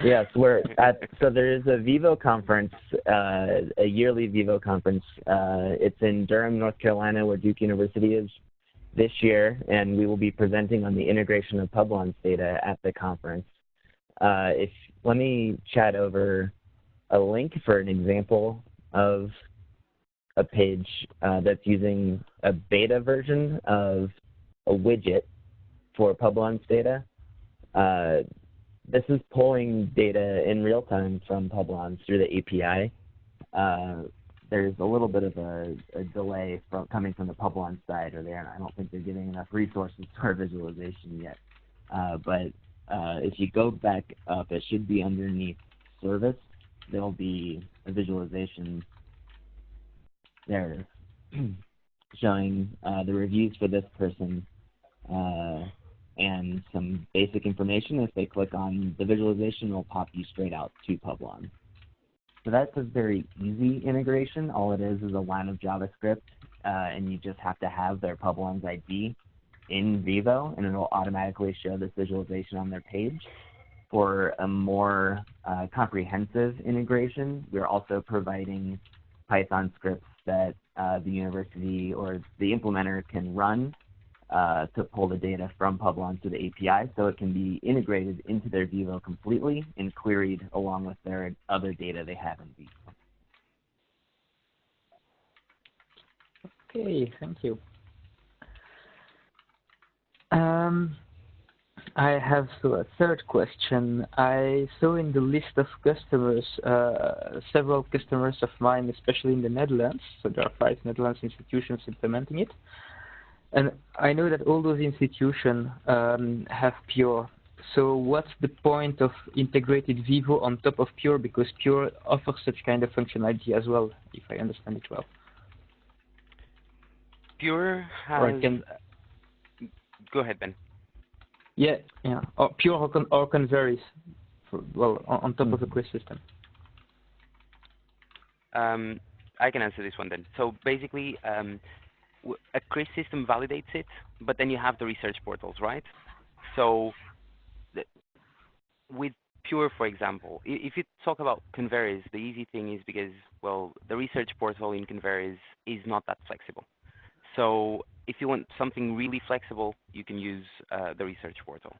Yes, so there is a VIVO conference, a yearly VIVO conference. It's in Durham, North Carolina, where Duke University is. this year, and we will be presenting on the integration of Publons data at the conference. Let me chat over a link for an example of a page that's using a beta version of a widget for Publons data. This is pulling data in real time from Publons through the API. There's a little bit of a delay coming from the Publons side, or I don't think they're giving enough resources to our visualization yet. But if you go back up, it should be underneath service. There'll be a visualization there showing the reviews for this person and some basic information. If they click on the visualization, it'll pop you straight out to Publon. So that's a very easy integration. All it is a line of JavaScript, and you just have to have their Publons ID in VIVO, and it'll automatically show this visualization on their page. For a more comprehensive integration, we're also providing Python scripts that the university or the implementer can run to pull the data from Publon to the API, so it can be integrated into their VIVO completely and queried along with their other data they have in VIVO. Okay, thank you. I have a third question. I saw in the list of customers, several customers of mine, especially in the Netherlands. So there are 5 Netherlands institutions implementing it. And I know that all those institutions have Pure. So what's the point of integrated VIVO on top of Pure? Because Pure offers such kind of functionality as well, if I understand it well. Pure has... Go ahead, Ben. Yeah. Or Pure or Converis, on top of a quiz system. I can answer this one then. So basically, a quiz system validates it, but then you have the research portals, right? So with Pure, for example, if you talk about Converis, the easy thing is because, well, the research portal in Converis is not that flexible. So if you want something really flexible, you can use the research portal.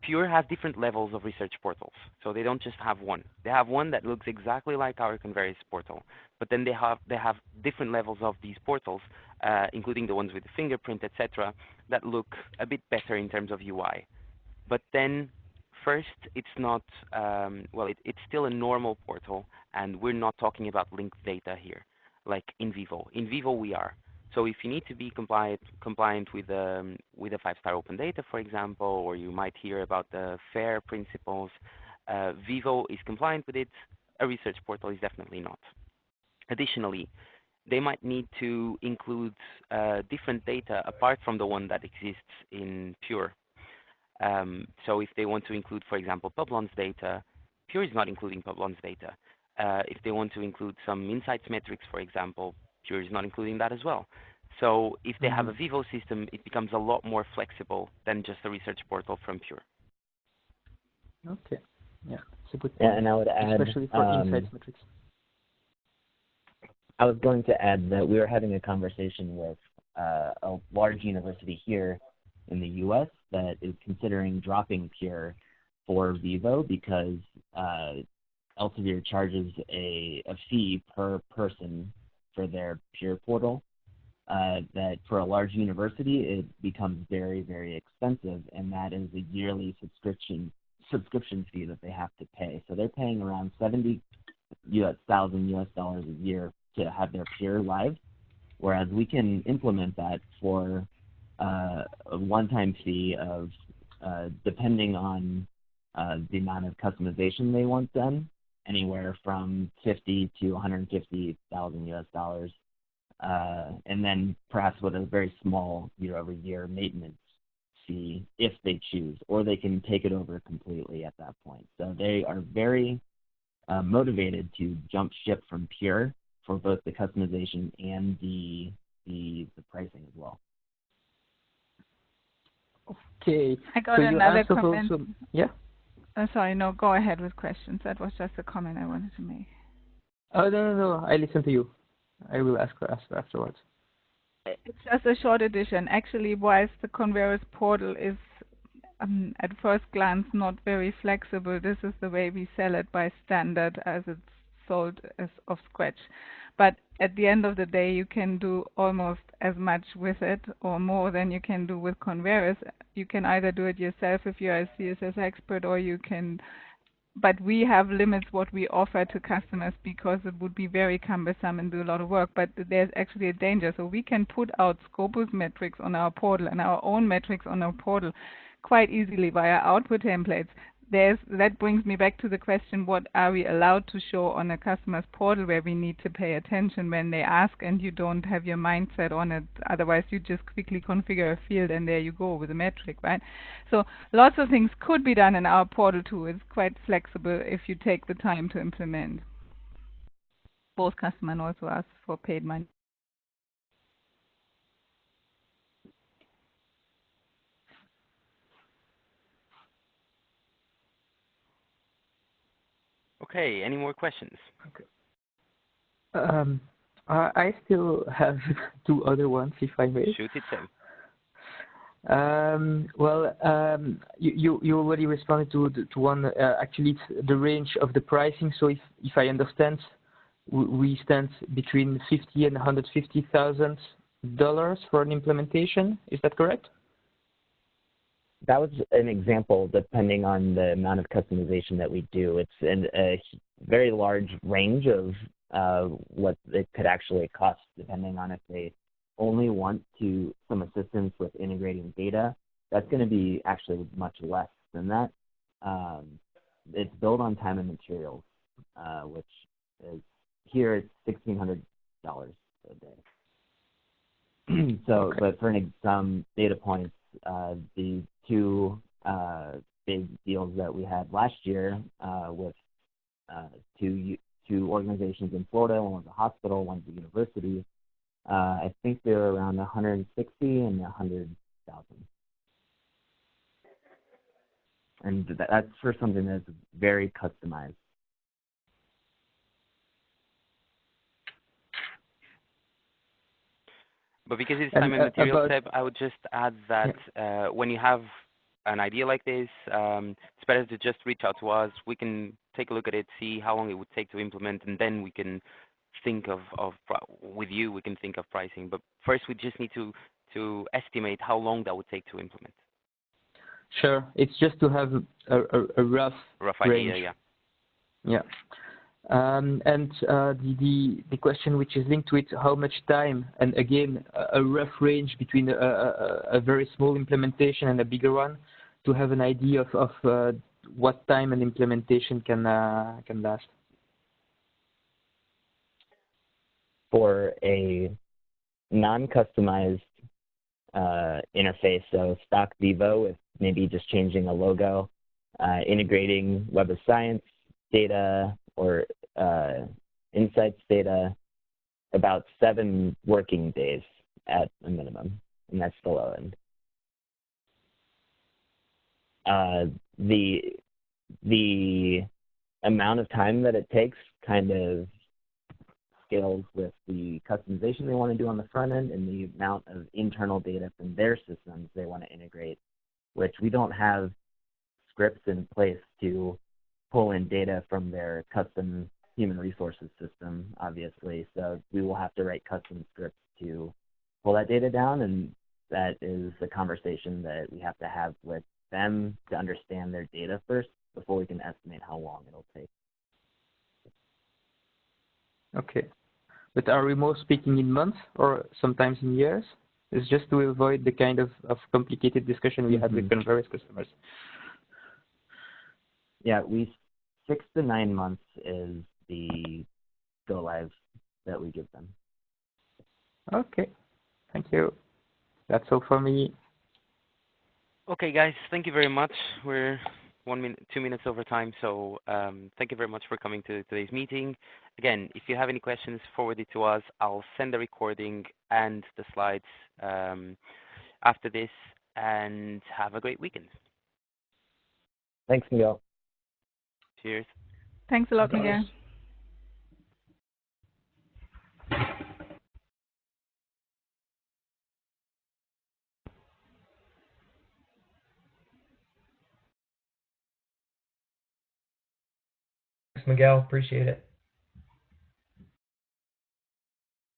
Pure has different levels of research portals, so they don't just have one. They have one that looks exactly like our Converis portal, but then they have different levels of these portals, including the ones with the fingerprint, etc., that look a bit better in terms of UI. But then, first, it's not it's still a normal portal, and we're not talking about linked data here, like in VIVO. In VIVO, we are. So if you need to be compliant with a 5-star open data, for example, or you might hear about the FAIR principles, VIVO is compliant with it. A research portal is definitely not. Additionally, they might need to include different data apart from the one that exists in Pure. So if they want to include, for example, Publons data, Pure is not including Publons data. If they want to include some insights metrics, for example, Pure is not including that as well. So if they have a VIVO system, it becomes a lot more flexible than just a research portal from Pure. Okay. Yeah, it's a good point. Yeah, and I would add, especially for insights metrics. I was going to add that we were having a conversation with a large university here in the U.S. that is considering dropping Pure for VIVO because Elsevier charges a fee per person for their Pure portal. That for a large university, it becomes very, very expensive, and that is a yearly subscription fee that they have to pay. So they're paying around $70,000 a year to have their Pure live, whereas we can implement that for a one-time fee of, depending on the amount of customization they want done, anywhere from $50,000 to $150,000 and then perhaps with a very small year-over-year maintenance fee if they choose, or they can take it over completely at that point. So they are very motivated to jump ship from Pure for both the customization and the pricing as well. Okay. I got another comment. Also, yeah. Sorry, no, go ahead with questions. That was just a comment I wanted to make. Oh, no. I listen to you. I will ask afterwards. It's just a short edition. Actually, whilst the Converus portal is at first glance not very flexible, this is the way we sell it by standard as it's sold as of scratch. But at the end of the day, you can do almost as much with it or more than you can do with Converus. You can either do it yourself if you're a CSS expert, or you can, but we have limits what we offer to customers because it would be very cumbersome and do a lot of work. But there's actually a danger. So we can put out Scopus metrics on our portal and our own metrics on our portal quite easily via output templates. That brings me back to the question, what are we allowed to show on a customer's portal, where we need to pay attention when they ask and you don't have your mindset on it. Otherwise, you just quickly configure a field and there you go with a metric, right? So lots of things could be done in our portal too. It's quite flexible if you take the time to implement. Both customer and also us for paid money. Okay, any more questions? Okay. I still have two other ones, if I may. Shoot it, Sam. You already responded to one. Actually, it's the range of the pricing. So if I understand, we stand between $50,000 and $150,000 for an implementation. Is that correct? That was an example depending on the amount of customization that we do. It's in a very large range of what it could actually cost, depending on if they only want some assistance with integrating data. That's going to be actually much less than that. It's billed on time and materials, which is here it's $1,600 a day. So, okay. But for some data points, the two big deals that we had last year with two organizations in Florida, one was a hospital, one's a university. I think they were around 160 and 100,000. And that's for something that's very customized. But because it's time and material tab, I would just add that when you have an idea like this, it's better to just reach out to us. We can take a look at it, see how long it would take to implement, and then we can think with you, we can think of pricing. But first, we just need to estimate how long that would take to implement. Sure. It's just to have a rough range. Idea, yeah. Yeah. And the question which is linked to it, how much time, and again, a rough range between a very small implementation and a bigger one, to have an idea of what time an implementation can last. For a non-customized interface, so stock VIVO with maybe just changing a logo, integrating Web of Science data or insights data, about 7 working days at a minimum, and that's the low end. The amount of time that it takes kind of scales with the customization they want to do on the front end and the amount of internal data from their systems they want to integrate, which we don't have scripts in place to pull in data from their custom human resources system, obviously. So we will have to write custom scripts to pull that data down, and that is a conversation that we have to have with them to understand their data first before we can estimate how long it'll take. Okay. But are we more speaking in months or sometimes in years? It's just to avoid the kind of complicated discussion we had with various customers. Yeah, 6 to 9 months is the go live that we give them. Okay, thank you. That's all for me. Okay, guys, thank you very much. We're 2 minutes over time, so thank you very much for coming to today's meeting. Again, if you have any questions, forward it to us. I'll send the recording and the slides after this, and have a great weekend. Thanks, Miguel. Cheers. Thanks a lot, Miguel. Miguel. Appreciate it.